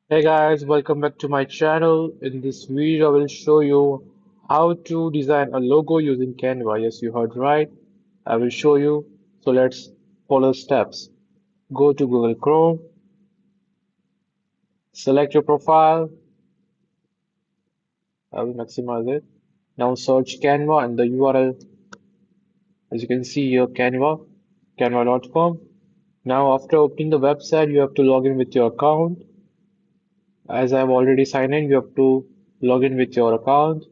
Hey guys, welcome back to my channel. In this video, I will show you how to design a logo using Canva. Yes, you heard right. I will show you. So let's follow steps. Go to Google Chrome, select your profile. I will maximize it. Now search Canva and the URL, as you can see here, canva.com. Now after opening the website, you have to log in with your account. As I've already signed in, you have to log in with your account.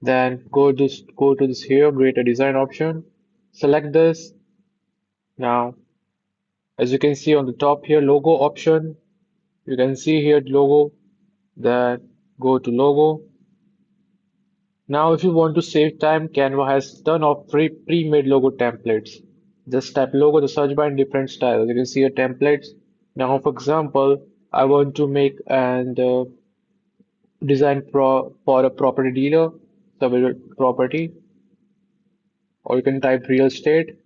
Then go to this here, create a design option. Select this. Now, as you can see on the top here, logo option. You can see here logo. Then go to logo. Now, if you want to save time, Canva has ton of free pre-made logo templates. Just type logo the search bar in different styles. You can see your templates. Now, for example, I want to make and design for a property dealer, so property, or you can type real estate.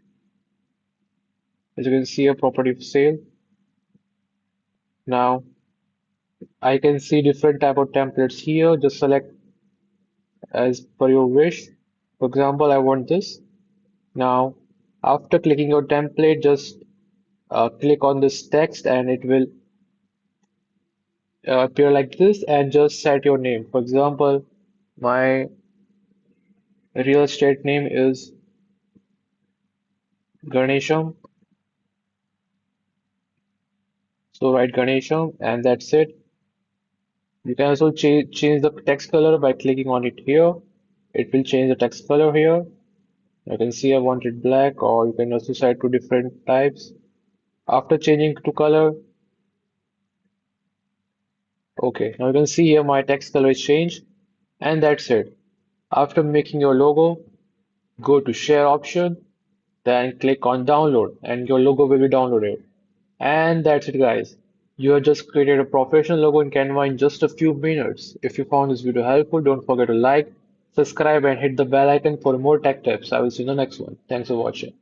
As you can see, a property for sale. Now I can see different type of templates here. Just select as per your wish. For example, I want this. Now, after clicking your template, just click on this text and it will appear like this and just set your name. For example, my real estate name is Ganesham. So write Ganesham and that's it. You can also change the text color by clicking on it here. It will change the text color here. You can see I want it black, or you can also set to different types. After changing to color, okay, now you can see here my text color is changed, and that's it. After making your logo, go to share option, then click on download, and your logo will be downloaded. And that's it, guys. You have just created a professional logo in Canva in just a few minutes. If you found this video helpful, don't forget to like, subscribe, and hit the bell icon for more tech tips. I will see you in the next one. Thanks for watching.